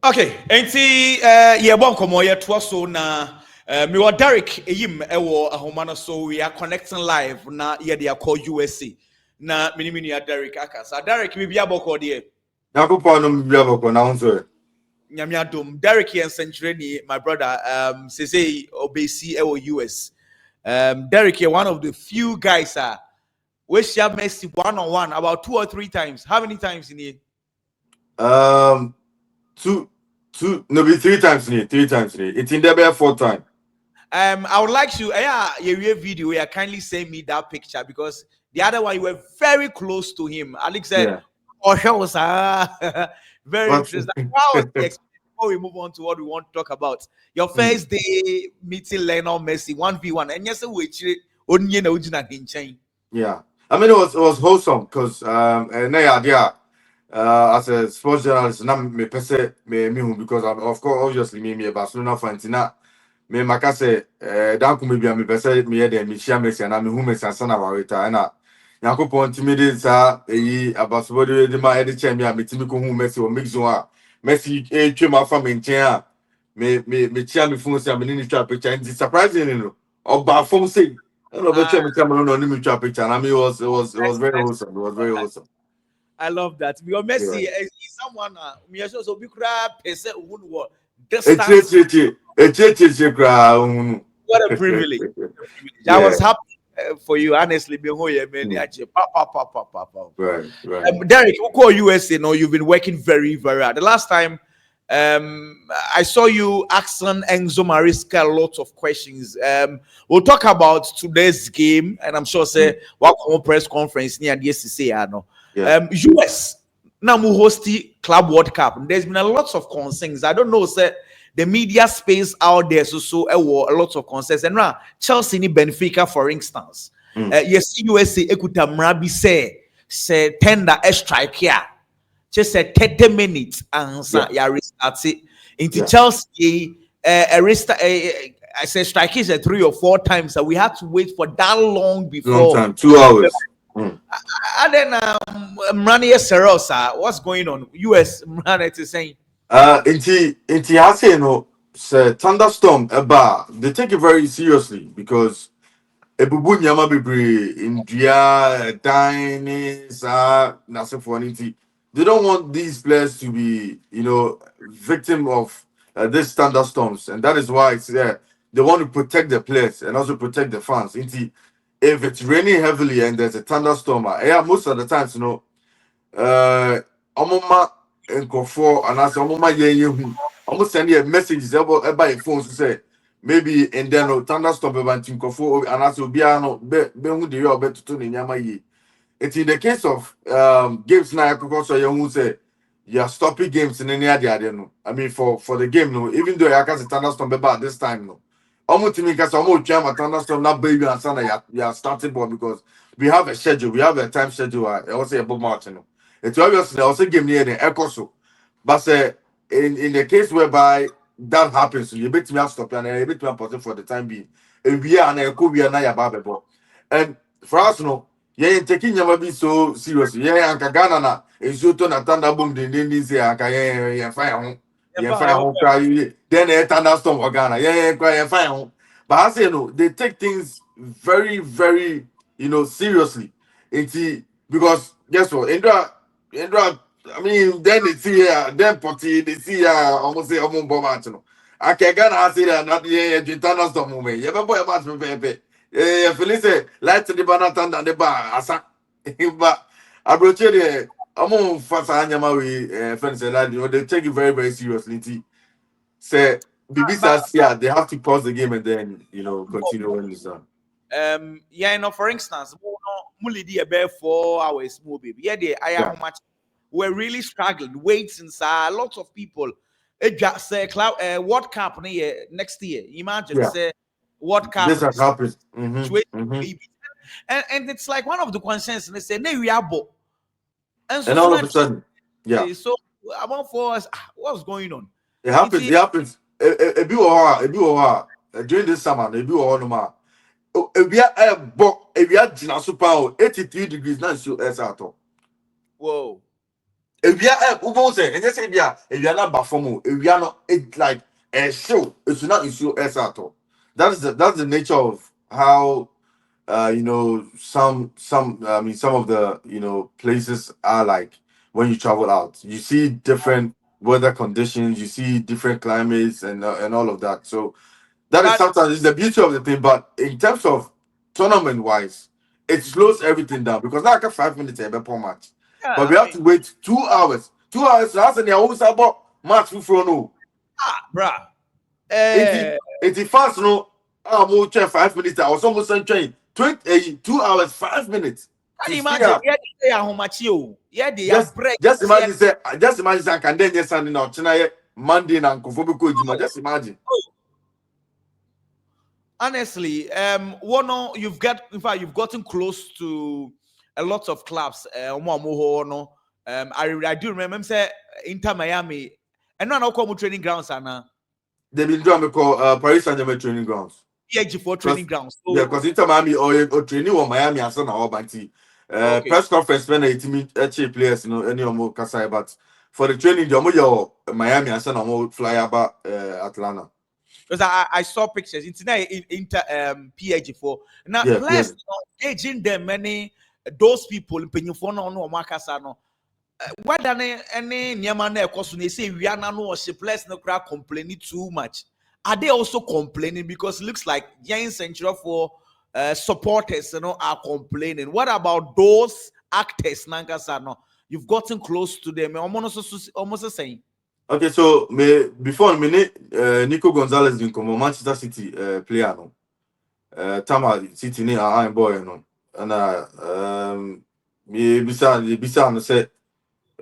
Okay, enti ye bon komo ye to so na me wa Derek eyim ewo ahoma so we are connecting live na ye dey call USA na mini ya Derek aka. So Derek we bia boko de Yakupon no bia boko na unso. nyame adom Derek yen century ni my brother say obesi ewo US. Derek here one of the few guys we share Messi one on one about 2 or 3 times. How many times in here? Um no be 3 times in 3 times in it's in there be 4 times. I would like to your video where kindly send me that picture because the other one you were very close to him. Alex said, Yeah. "Oh, was very But interesting." How was the experience before we move on to what we want to talk about? Your first day meeting Lionel Messi 1v1, and yes, we only know yeah. I mean it was wholesome because na idea as a sports journalist na me pese me who because of course obviously me a Barcelona fan tina me maka say dan ko me bia me pese me ye dem me share Messi na me hu Messi sana wa reta na Yakupon timide sa eyi abasubode de ma e de che me a metimi ko hu Messi o mix zone a Messi twa ma fa me nchen a me chia me phone say me ni twa picture and surprisingly no oba from say no be twa me camera no ni me twa picture and I mean it was very awesome. It was very awesome. I love that because Yeah. Messi is someone me so be cry person who Eche distance. eche eche kra unu. What a privilege. I was Yeah. happy for you, honestly. Mm. Pa. Right. Derek, who call USA? No, you've been working very, very hard. The last time I saw you asking Enzo Maresca a lot of questions. We'll talk about today's game, and I'm sure Mm. say what press conference near the SCC. No, Yeah. US now we host the Club World Cup. There's been a lot of concerns. I don't know, say the media space out there so a lot of concerns. And now Chelsea ni Benfica, for instance, Mm. yes, USA ekuta mrabi say tender a strike here. Just say 30 minutes and Yeah. ya restart it. Into Yeah. Chelsea, a restart. I said strike is 3 or 4 times, so we had to wait for that long Long before. time. 2 hours. Mm. And then Mrani Serosa, what's going on? US Mrani is saying. Inti hase no say thunderstorm eba they take it very seriously because ebubu nyama bebre India dining sa nasefo nti they don't want these players to be victim of these thunderstorms, and that is why it's there. They want to protect the players and also protect the fans. Inti if it's raining heavily and there's a thunderstorm, yeah, most of the times ọmụma nkọfọ anasị ọmụma ya enye hu ọmụ send a messages ebe your phone so say maybe and then thunderstorm ebe nti nkọfọ anasị obiara no be hu de ya ọbẹtutu na nyama yie. It's in the case of games na akụkọ so ya hu say you are stopping games in any ade no. I mean for the game no, even though ya ka thunderstorm ebe at this time no ọmụ timi ka so ọmụ twa ma thunderstorm na baby and sana ya starting ball because we have a schedule, we have a time schedule. I also a book march no. It's obviously also game near the echo so. But say in the case whereby that happens, you bet me stop and you bet me important for the time being. And we are and we are na ya babebo. And for us no, yeah, taking your be so seriously. Yeah, and Ghana na is you to na thunder boom the say anka yeah fire home. Yeah, fire home cry. Then a thunderstorm for Ghana. Yeah, cry fire home. But I say no, they take things very, very, seriously. Because guess what? Indra, I mean, then they see here, then potty, they see here, almost say, no. I can't get I say that, not yeah, Gintana storm moment. You ever boy a match with Pepe. Felice, light to the banana and the bar, asa. But I brought you there. I'm on fast Anyama, friends, they take it very, very seriously. Say, But BB yeah, they have to pause the game and then, continue when it's done. for instance, Mulidi about 4 hours more baby. Yeah, I Yeah. how much we're really struggling. Waiting, sir. A lot of people. It just say cloud World Cup next year. Imagine Yeah. say World This Cup has happened. situation, baby. And it's like one of the concerns, and they say, no, we are both. And so And all soon of a sudden, yeah, so about for us, what's going on? it It's happens. It happens. A bit during this summer, a bit or no more. If we are if we are Jina Super 83 degrees, now so as at all. whoa. If you are who say and just say if you are not perform, if you are not it like a show, it's not issue as at all. That's the nature of how some I mean some of the places are like when you travel out. You see different weather conditions, you see different climates and all of that. So that is But sometimes it's the beauty of the thing, but in terms of tournament wise, it slows everything down because now I got 5 minutes a per match. yeah, But I we have mean, to wait 2 hours. 2 hours that's in the whole about match for no. bruh. It's Eh, it's fast no. I'm more 5 minutes. I was almost saying 2 hours, 5 minutes can to you stay imagine? up. Yeah, they are how much you? Yeah, they are Just break. just imagine say I can then just send out tonight Monday and just imagine. Honestly, you've got, in fact, you've gotten close to a lot of clubs. I do remember him say Inter Miami, and no, come training grounds and They've been doing me call Paris Saint-Germain training grounds. PG4 Because training grounds. yeah, So because Inter Miami or training or Miami and son or Banti. okay, Press conference when they team players, any more Kasai, but for the training, the more Miami and son or fly about Atlanta. because I saw pictures. It's now Inter PG4. Now Yeah, yeah. plus engaging them many those people in Penyufo no Makasa no. Whether any Niamana na say we are no plus no crowd complaining too much. Are they also complaining because it looks like Giant Central for supporters are complaining? What about those actors Nankasa no? You've gotten close to them. Almost the same. Okay, so me before me Nico Gonzalez in come Manchester City player no. Tama City ni a boy no. And me bisa no say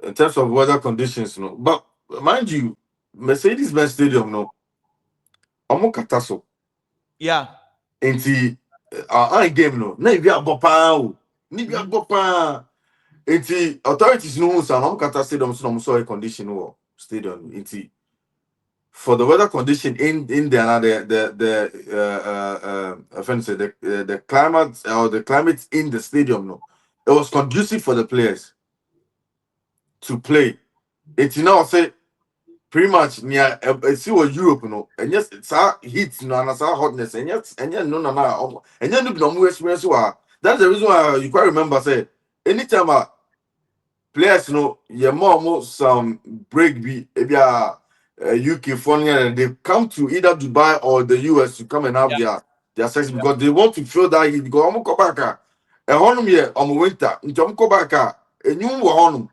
in terms of weather conditions no. But mind you, Mercedes-Benz Stadium no. Omo kata so. Yeah. Nti game no na ebi agbo paa o ni bi Mhm. agbo paa nti authorities no hu sa no kata stadium so no so air condition wo stadium nti for the weather condition in there na the offense the climate or the climate in the stadium no it was conducive for the players to play nti now say pretty much near see what Europe no and yes it's heat no and hotness and yes and yeah no and yeah no experience that's the reason why you quite remember say anytime players no yeah more some break be maybe UK funny and they come to either Dubai or the US to come and have Yeah. their sex Yeah. because they want to feel that heat because I'm go back a honum here winter into go back a new honum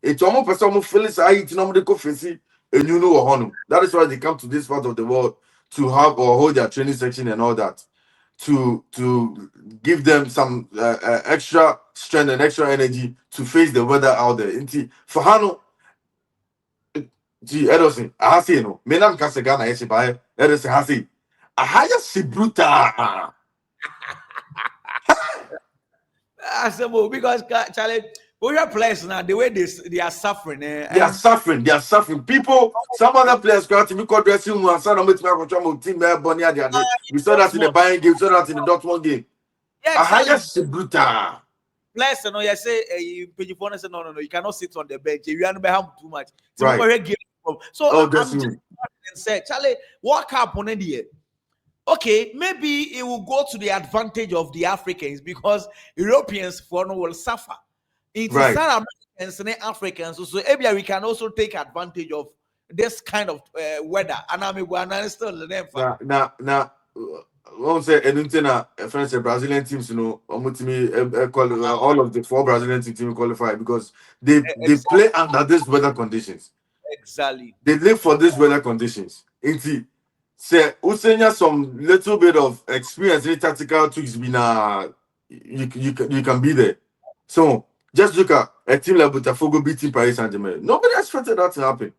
it's almost person almost feels I eat no go face and you know honum. That is why they come to this part of the world to have or hold their training section and all that to give them some extra strength and extra energy to face the weather out there. Inti for Hano, gee, Edison, I say no. Menam Casagana, Esibai, Edison Hasi. A higher Sibruta. I said, well, because Charlie, we are players now, the way they are suffering, They are and suffering. They are suffering. People, some other players got to be called dressing room and son of my team Bonnie. We saw that in the Dortmund. buying game, we saw that in the Dortmund game. Yeah, A higher exactly. Sibruta. Players, you say, Penyufo say, no, you cannot sit on the bench. You are not too much. Right. So Oh, I'm dressing just room. say, Charlie, what happened in the okay, maybe it will go to the advantage of the Africans because Europeans for no will suffer. It is Right. South Americans and Africans, so maybe we can also take advantage of this kind of weather. And I'm still the Now, won't say anything. Friends, the Brazilian teams, all of the four Brazilian teams qualify because they play under these weather conditions. exactly. They live for these weather conditions. Inti, say, Usenya some little bit of experience in tactical tweaks. Be you can be there. So just look at a team like Botafogo beating Paris Saint-Germain. Nobody expected that to happen.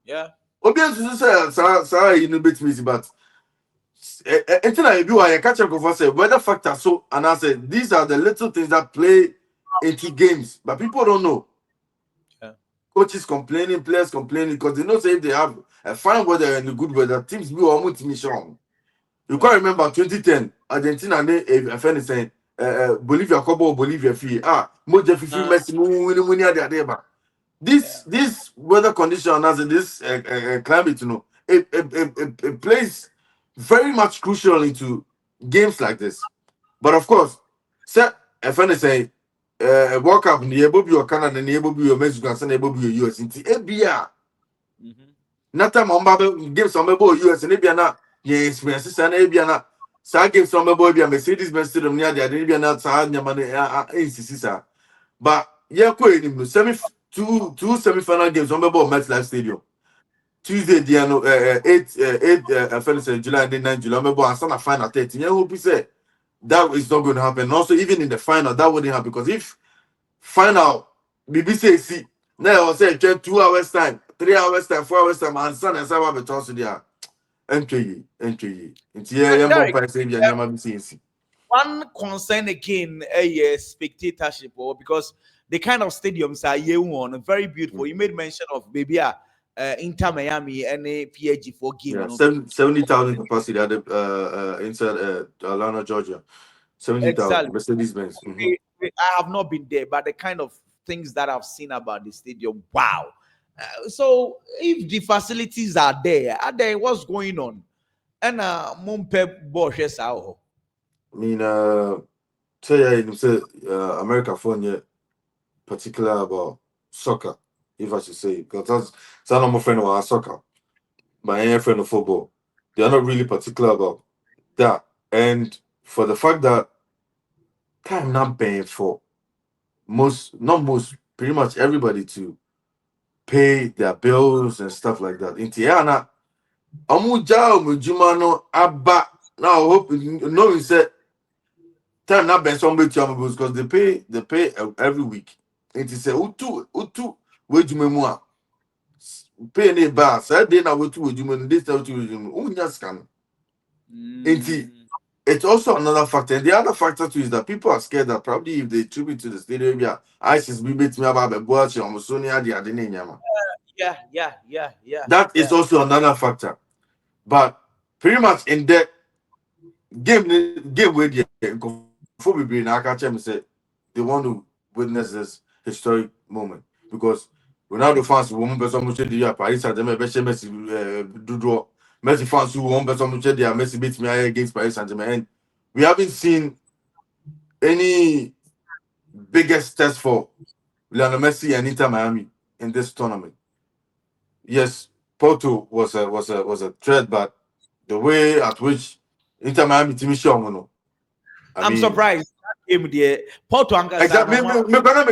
Yeah. Obviously, say, you know, beat me, but until I do, I catch up with say weather factor. So, and I said these are the little things that play into games, but people don't know. Yeah. Coaches complaining, players complaining because they know say if they have a fine weather and a good weather, teams will almost mission. You can't remember 2010 Argentina, a friend is saying Bolivia, Cobo, Bolivia, fee. Mojo, free Messi, this weather condition as in this climate, it plays very much crucial into games like this. But of course, say a friend is saying, World Cup in the able be your Canada and the able be your Mexico and able be your US in the ABA. Not time on games on US and ABA. Yes, experiences and ABA. So games on boy be a Mercedes Benz Stadium near the Arabia not Sahanya. But yeah, two semi-final games on MetLife Stadium. Tuesday, the 8 July and 9 July. I saw a final 13. Yeah, hope you say that is not going to happen. Also, even in the final, that wouldn't happen because if final BBC see now, I was saying 2 hours time, 3 hours time, 4 hours time, and son and Sabbath be tossed there. Entry. It's yeah, Derek, price and Yama BCC. one concern again, a spectatorship, or because the kind of stadiums are year one, very beautiful. You made mention of maybe Inter Miami and a PSG for game. Yeah, 70,000 capacity at the inside Atlanta, Georgia. 70,000 Exactly. Mercedes Benz. I have not been there, but the kind of things that I've seen about the stadium, wow. So if the facilities are there, what's going on? And Mumpe Bosch how? I mean, say America phone particular about soccer, if I should say, because that's not my friend about soccer, my friend of football. They are not really particular about that. And for the fact that time not paying for pretty much everybody to pay their bills and stuff like that. In Tiana, Amuja Mujumano Abba. Now I hope knowing said time not paying somebody to bills because they pay every week. It is a utu wejumemua. Pay any bar. Said they now wejumenu. This wejumenu. Unya scan. It's also another factor. And the other factor too is that people are scared that probably if they tribute to the stadium, yeah, ISIS be beat me about the boy, Sonia, the Adeniyama. Yeah. That is also another factor. But pretty much in that game where before we bring I catch them say they want to witness this historic moment because Ronaldo fans who won't be so much the Paris Saint-Germain, Messi do Messi fans who won't be so much the Messi beats me against Paris Saint-Germain. And we haven't seen any biggest test for Lionel Messi and Inter Miami in this tournament. Yes, Porto was a threat, but the way at which Inter Miami team is showing, I'm surprised that game there. Porto exactly.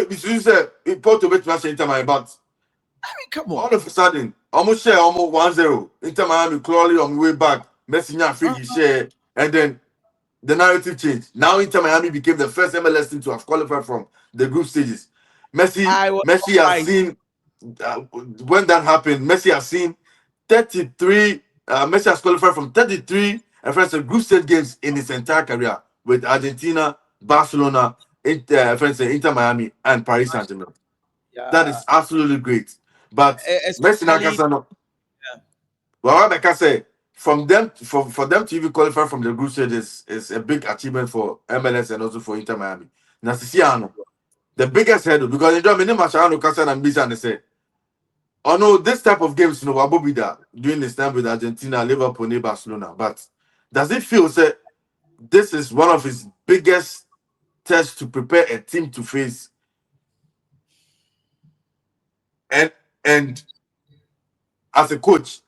Me say Porto bet match Inter Miami, but come on. all of a sudden, almost 1-0. Inter Miami clearly on the way back. Messi now free share, and then the narrative changed. Now Inter Miami became the first MLS team to have qualified from the group stages. Messi has seen when that happened. Messi has seen 33. Messi has qualified from 33 and first group stage games in his entire career with Argentina, Barcelona, Inter Miami, and Paris Saint-Germain. Yeah. That is absolutely great. But Messi Nakasano, well, like I say, from them for them to even qualify from the group stage is a big achievement for MLS and also for Inter Miami. Nasiciano, the biggest hurdle because in Germany, Machano Casan and Bisa and they say, oh no, this type of games, you know, Abobida during this time with Argentina, Liverpool, and Barcelona. But does it feel say this is one of his biggest tests to prepare a team to face? And as a coach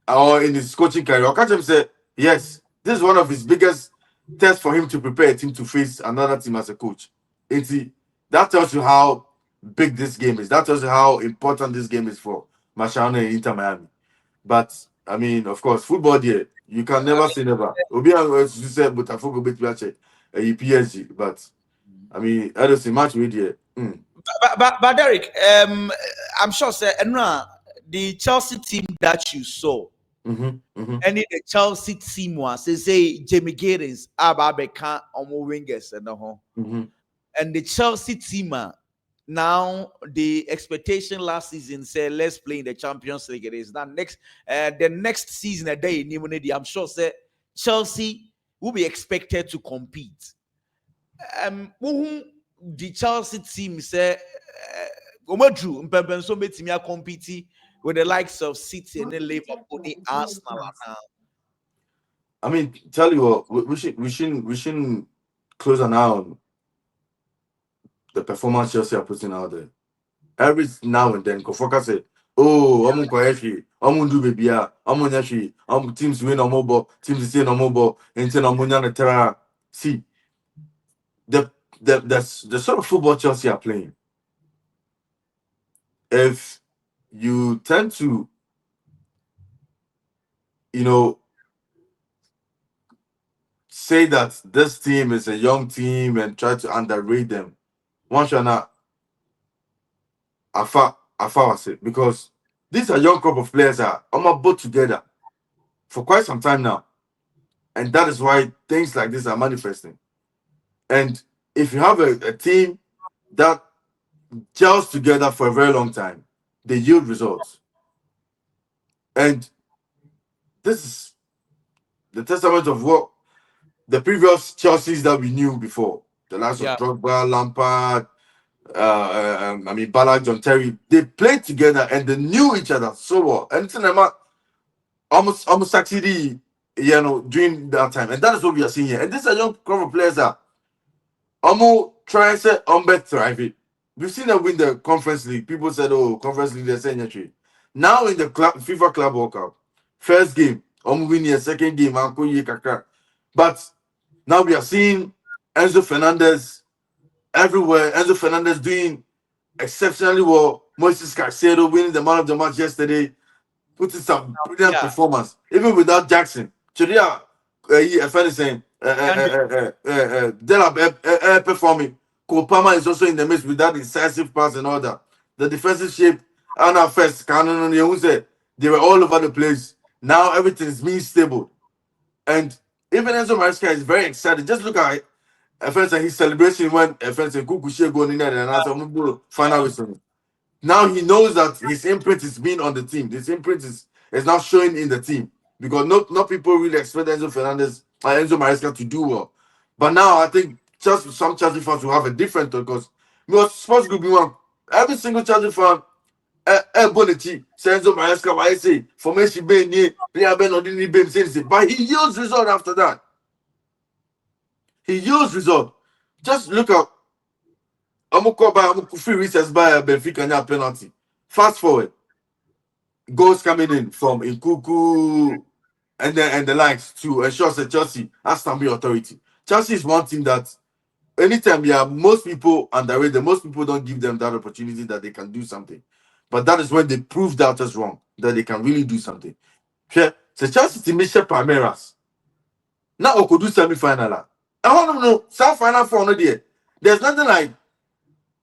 or in his coaching career, I catch him say, yes, this is one of his biggest tests for him to prepare a team to face another team as a coach. That tells you how big this game is. That tells you how important this game is for Machano and Inter Miami. But I mean, of course, football there, you can never say never. Obi you said, but I forgot to watch PSG. But I mean, I don't see much with you. But Derek, I'm sure sir, the Chelsea team that you saw, and the Chelsea team was say Jamie Giddens, Ababeka, Omo Wingers, and the home. And the Chelsea team now the expectation last season said let's play in the Champions League. It is now the next season a day in I'm sure say Chelsea will be expected to compete. The Chelsea team say Omadru mpempenso betimi compete with the likes of City and Liverpool and Arsenal now. I mean, tell you what, we shouldn't close an eye on the performance Chelsea are putting out there. Every now and then, Kofoka say, "Oh, I'm going I'm do baby, I'm on teams win on mobile, teams stay on mobile, and then I'm on the See, the sort of football Chelsea are playing. If you tend to, you know, say that this team is a young team and try to underrate them, one shall not afa was it because these are young group of players are both together for quite some time now, and that is why things like this are manifesting. And if you have a team that gels together for a very long time, they yield results. And this is the testament of what the previous Chelseas that we knew before, the likes of Drogba, Lampard, Ballack, John Terry, they played together and they knew each other so well. And it's almost succeeded, during that time. And that is what we are seeing here. And these are young crop of players that almost try and say thrive it. We've seen them win the Conference League. People said, "Oh, Conference League, they're saying entry." Now in the FIFA Club World Cup, first game, winning a second game, but now we are seeing Enzo Fernandez everywhere. Enzo Fernandez doing exceptionally well. Moises Caicedo winning the man of the match yesterday, putting some brilliant performance, even without Jackson. Chiria, saying, performing. Kopama is also in the midst with that decisive pass and all that. The defensive shape, and our first, they were all over the place. Now everything is being stable. And even Enzo Maresca is very excited. Just look at his celebration when Kukushe going in there and answer final whistle. Now he knows that his imprint is being on the team. His imprint is now showing in the team because not people really expect Enzo Maresca to do well. But now I think some Chelsea fans will have a different thought because we were supposed to be one. Every single Chelsea fan, Bonetti, Enzo Maresca, why I say formation being near, but he yields result after that. He yields result. Just look at free recess by Benfica and penalty. Fast forward, goals coming in from Nkuku and the likes to ensure that Chelsea has to be authority. Chelsea is one team that anytime most people underrate them, most people don't give them that opportunity that they can do something. But that is when they prove doubters wrong, that they can really do something. Okay? So Chelsea team Michel Palmeiras. Now we could do semi-final. I want to know, semi-final for another day. There's nothing like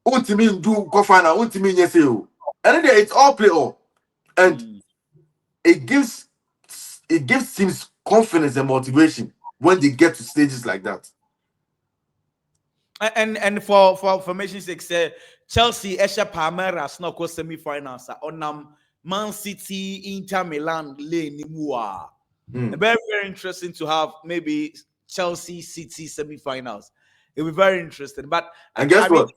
ultimate do co-final, ultimate yes. And then it's all play all. And it gives teams confidence and motivation when they get to stages like that. And for formation's sake, Chelsea, Esha Palmeiras, no semi-finals on Man City, Inter Milan, lane Nimua. Very, very interesting to have maybe Chelsea City semi-finals. It will be very interesting. But guess what?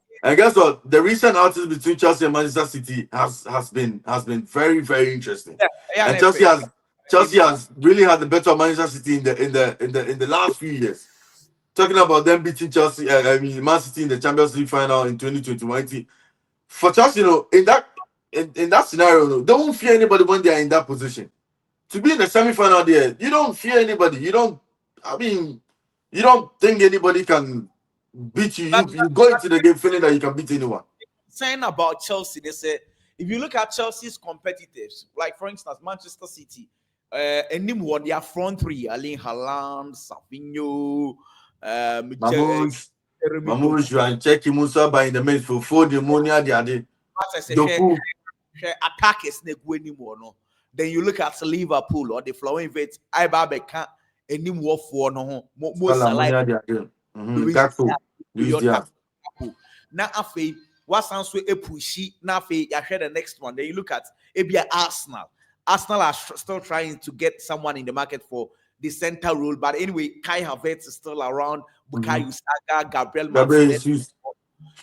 The recent outing between Chelsea and Manchester City has been very, very interesting. And Chelsea has really had the better Manchester City in the last few years. Talking about them beating Chelsea, Man City in the Champions League final in 2021. For Chelsea, in that scenario, they won't fear anybody when they are in that position. To be in the semi-final there, you don't fear anybody. You don't think anybody can beat you. You go into the game feeling that you can beat anyone. Saying about Chelsea, they say if you look at Chelsea's competitors, like for instance, Manchester City, and them what their front three, Erling Haaland, Savinho, Mamouche, and Cheki Musa by in the midst for 4 pneumonia the other. Attack is anymore, no. Then you look at Liverpool or the flowing vet, I Babeka, and him war for no more now after what sounds a pushy now I share the next one. Then you look at Abia Arsenal. Arsenal are still trying to get someone in the market for the center role, but anyway, Kai Havertz is still around. Bukayo Saka, Gabriel Martinelli,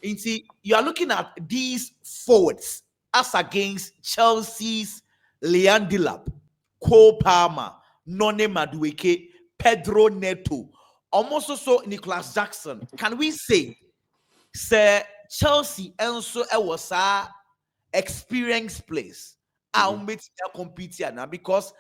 You are looking at these forwards as against Chelsea's Leon Delap, Cole Palmer, None Madueke, Pedro Neto, almost also Nicholas Jackson. Can we say, Sir Chelsea also was a experienced place? I'll make compete here now because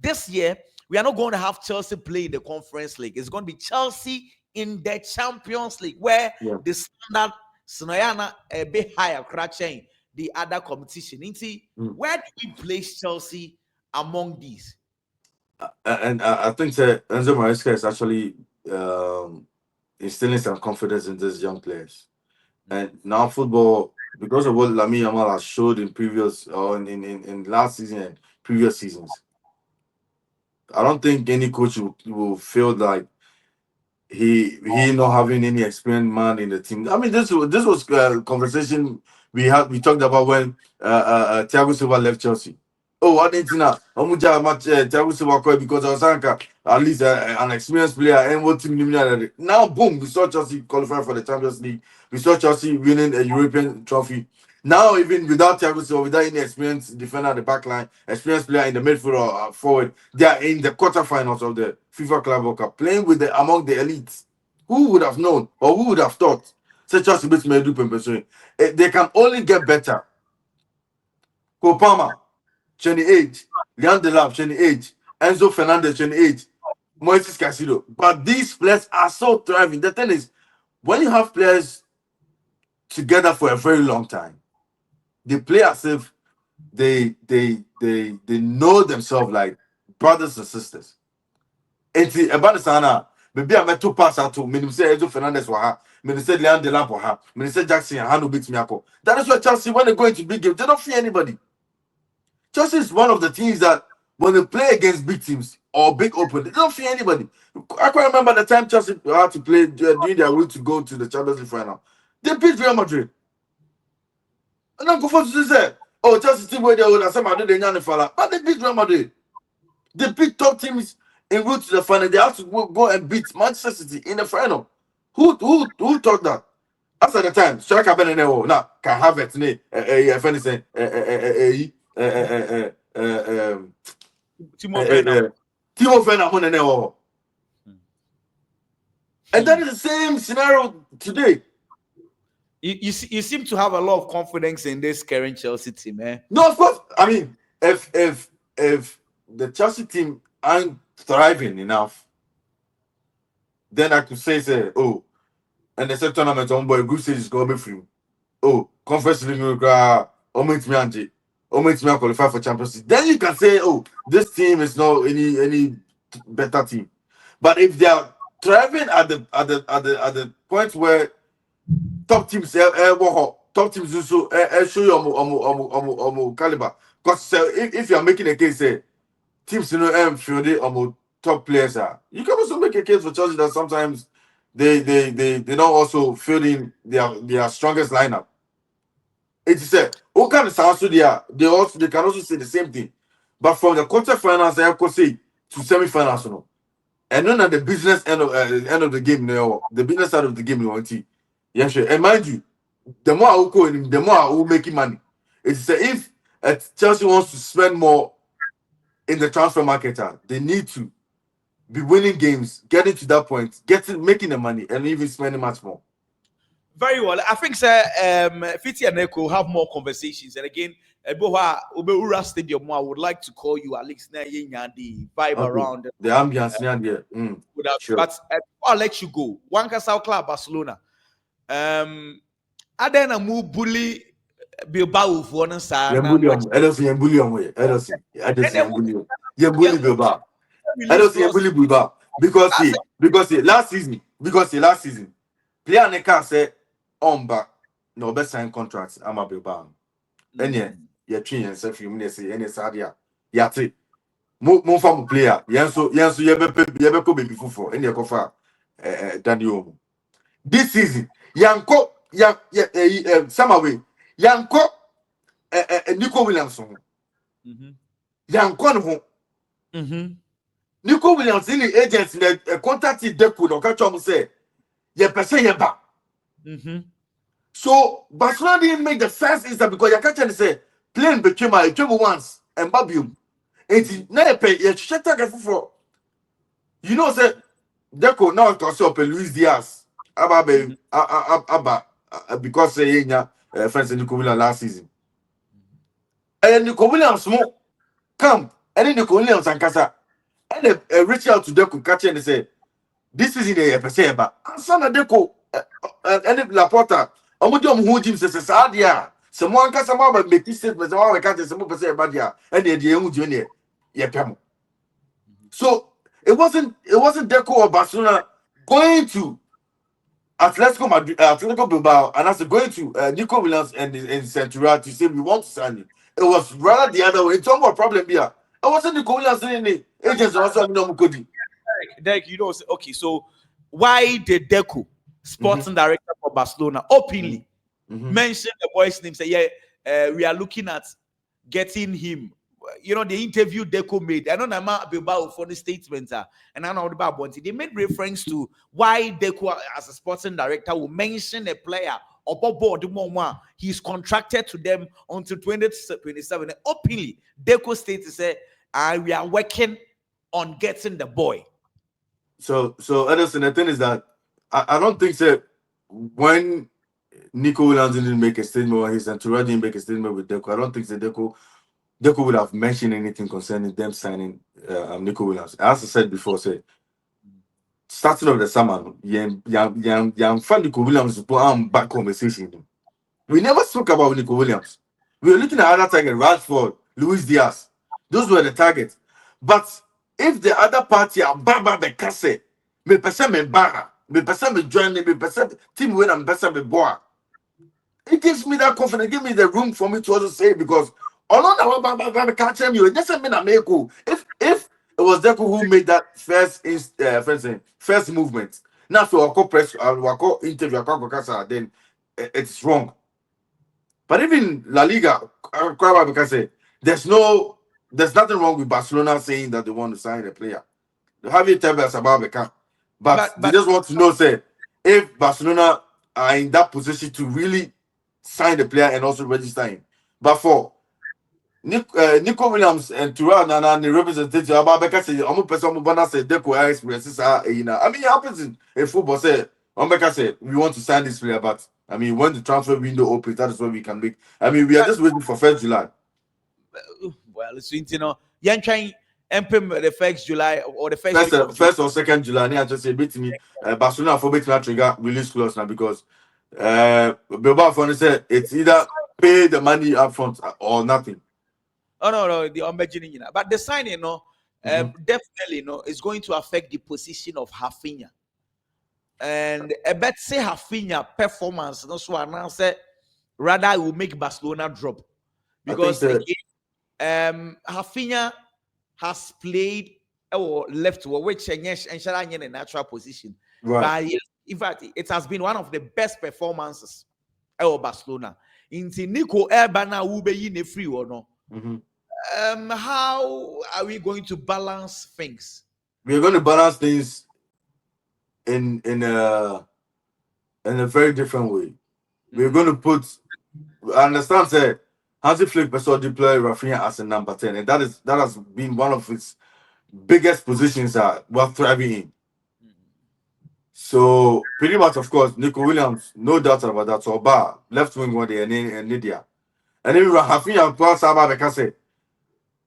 this year we are not going to have Chelsea play in the Conference League. It's going to be Chelsea in the Champions League, where the standard Sinoyana a bit higher, crashing the other competition. Where do we place Chelsea among these? And I think that Enzo Maresca is actually instilling some confidence in these young players. And now football, because of what Lamine Yamal has showed in previous or in last season and previous seasons, I don't think any coach will feel like he not having any experienced man in the team. I mean, this was a conversation we talked about when Thiago Silva left Chelsea. Oh, I didn't know. Thiago Silva because Osanka at least an experienced player and what team now boom, we saw Chelsea qualify for the Champions League. We saw Chelsea winning a European trophy. Now, even without Thiago Silva, without any experienced defender at the back line, experienced player in the midfield or forward, they are in the quarterfinals of the FIFA Club World Cup, playing with among the elites. Who would have known or who would have thought? Such as they can only get better. Kopama, 28, Leon Delap, 28, Enzo Fernandez, 28, Moises Casido. But these players are so thriving. The thing is, when you have players together for a very long time, they play as if they know themselves like brothers and sisters. And about the sana, maybe I met two pass out to me say Enzo Fernandez wa ha, me say Leon Delap wa ha, me say Jackson and Hanu beats me ako. That is why Chelsea, when they go into big games, they don't fear anybody. Chelsea is one of the teams that when they play against big teams or big open, they don't fear anybody. I can remember the time Chelsea had to play during their route to go to the Champions League final. They beat Real Madrid. And I'm going to say, oh, Chelsea team where they would have somebody they know fella, but they beat Real Madrid. They beat top teams en route to the final. They have to go and beat Manchester City in the final. Who thought that? After the time, striker Ben now can have it. If anything, Timo Werner. And that is the same scenario today. You seem to have a lot of confidence in this current Chelsea team, eh? No, of course. I mean, if the Chelsea team aren't thriving enough, then I could say, oh, and the second tournament on boy group stage is going to be free. Oh, Conference League will qualify for Champions League. Then you can say, oh, this team is not any better team. But if they are thriving at the point where top teams top teams also show you caliber. Because if you are making a case, teams feel they top players are. You can also make a case for Chelsea that sometimes they don't also fill in their strongest lineup. It is what kind of sounds they can also say the same thing. But from the quarterfinals, I could say to semi-finals, and then at the business end of the game, the business side of the game, yeah, sure. And mind you, the more I will go in, the more I will make money. It's if Chelsea wants to spend more in the transfer market, they need to be winning games, getting to that point, making the money, and even spending much more. Very well. I think, sir, Fiti and Nico have more conversations. And again, Obeura Stadium, I would like to call you at least the vibe around the ambience there. Sure. But I'll let you go. One Casal Club, Barcelona. Adena mu bully Bilbao for one side. Edison bully Bilbao. Edison bully Bilbao because last season player Neka say on back no best sign contracts. I'm a Bilbao. And you're training yourself. You mean say any Sadia? Yate. Mo farm player. Yanso yebeko baby fufu. Any kofa Daniel. This season, Yanko Samaway, Yanko Nico Williamson. Yanko Nico Williamson in the agents in the contact Deadpool or catch on say, ye person ye back. So Barcelona didn't make the first instant because you can't say playing between my once and Babium. And now you pay you check that for you know say Deco now to say Luis Diaz Mhm. because say friends in Nico Williams last season. And Nico Williams more come and then Nico Williams and Casa and they reach out to Deco catch and say this is in a percent about and son of Deco and Laporta. I'm who Jim says Sadia. Someone can somehow make this statement. Someone can't say some percent about ya and the young junior. Yeah, so it wasn't Deco or Barcelona going to Atletico Madrid, Atletico Bilbao, and as going to Nico Williams and Centurion to say we want to sign him. It was rather the other way. It's not a problem here. It wasn't Nico Williams saying it. Agents also no Mukodi. Derek, you know, okay, so why did Deco, Mm-hmm. sporting director for Barcelona, openly Mm-hmm. mention the boy's name? Say, yeah, we are looking at getting him. You know, the interview Deco made. I don't know about for the statements, and I know about Bonti. They made reference to why Deco, as a sporting director, will mention a player or board he's contracted to them until 2027. Openly, Deco stated, say, we are working on getting the boy. So Edison, the thing is that I don't think that when Nico Williams didn't make a statement or his entourage didn't make a statement with Deco, I don't think that Deco would have mentioned anything concerning them signing Nico Williams. As I said before, say starting of the summer, Yan fan Nico Williams put back conversation. We never spoke about Nico Williams. We were looking at other targets, Rashford, Luis Diaz. Those were the targets. But if the other party are Baba Bekase, me person me Bara, me person me join me person team win and person me boa. It gives me that confidence, give me the room for me to also say because although now Baba catch him, you it doesn't mean I'm equal. If it was Deku who made that first movement. Now for Wako press Wako interview Wako Kasa, then it's wrong. But even La Liga, because there's nothing wrong with Barcelona saying that they want to sign a player. They have it tell us about Beckham, but they But just want to know, say, if Barcelona are in that position to really sign the player and also register him. But for Nico Williams and Turan and the representative about Beckham say, I'm a person who say Deco experiences are I mean, it happens in football. Say, Beckham say we want to sign this player, but I mean, when the transfer window opens, that is when we can make. I mean, we are just waiting for 1st July. well, it's you know, yan trying MP the first July or the first First, week of July. first or 2nd July. I just say beat me. Barcelona for beat me trigger release clause now because Bilbao for say it's either pay the money up front or nothing. Oh no, the imagining, but the signing, Mhm. definitely, is going to affect the position of Rafinha. And I bet say Rafinha performance, no so announce rather it will make Barcelona drop I think because that again, Rafinha has played or left which and in a natural position. right. But in fact, it has been one of the best performances of Barcelona. Into Nico Urbana will be in a free or no. Mhm. How are we going to balance things? We are going to balance things in a very different way. We're going to put. I understand that Hansi Flick also deploy Rafinha as a number 10, and that has been one of its biggest positions that we're thriving in. So pretty much, of course, Nico Williams, no doubt about that. So Bar, left wing one day and Lydia. And then Rafinha and Paul Saba because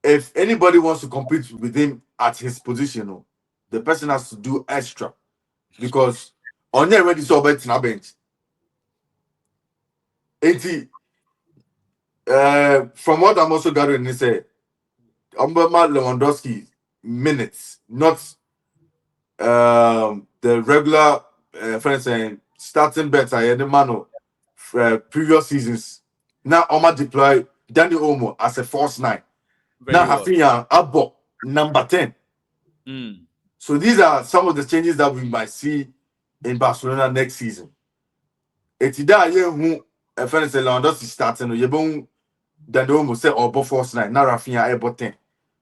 if anybody wants to compete with him at his position, the person has to do extra because on your ready so bet na bench. 80 from what I'm also gathering, he said Umberma Lewandowski minutes, not the regular friends saying starting better yeah, the man previous seasons. Now Oma deploy Danny Olmo as a false nine. Now Very well. Rafinha Abbo number 10. Mm. So these are some of the changes that we might see in Barcelona next season. It's that year who a friend say Lewandowski starting you bon Danny Olmo say Obo false nine. Now Rafinha Abbo 10.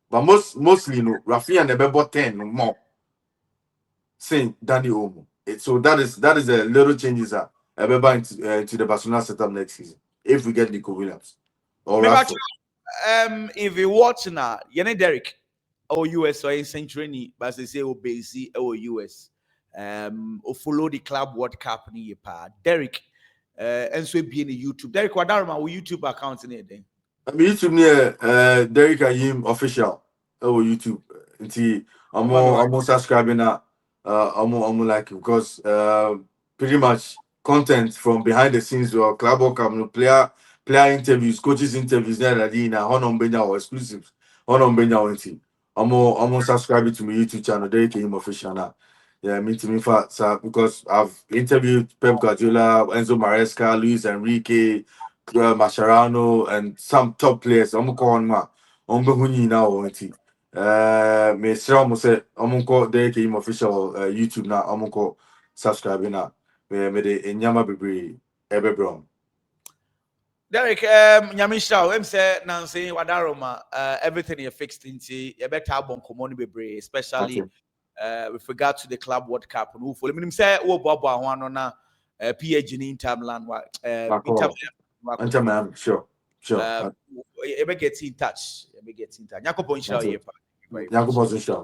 But mostly Rafinha never 10 more. Saying Danny Olmo. So that is a little changes that everybody into the Barcelona setup next season if we get Nico Williams or Maybe Rashford. if you watch now, you know Derek or US or in Century, but they say Obesi or US. Or follow the club World Cup ni pa Derek and so be in YouTube. Derek Wadarma will YouTube account in it then. YouTube near Derek Ayim official YouTube. Nti I'm subscribing now. I'm like because pretty much content from behind the scenes or club or player interviews, coaches interviews there that in Honom Benya or exclusives. Honom Benya Wenti. I'm subscribing to my YouTube channel, Derek Ayim official now. Yeah, me to me for because I've interviewed Pep Guardiola, Enzo Maresca, Luis Enrique, Mascherano, and some top players. I'm calling ma. I'm going now. Me sure mo say I'm call the game official YouTube now. I'm call subscribe now. Me de enyama bebre ebe bro. Derek, Nyamisha, I'm say Nancy Wadaroma, everything you fixed into a better bon common be especially Okay. with regard to the Club World Cup. And who for me say, oh, Bobo, one on a PH in Inter Milan, Inter Anta man, sure. ever get in touch. Ever get in touch. Nyako Ponsha, Yakubu sure.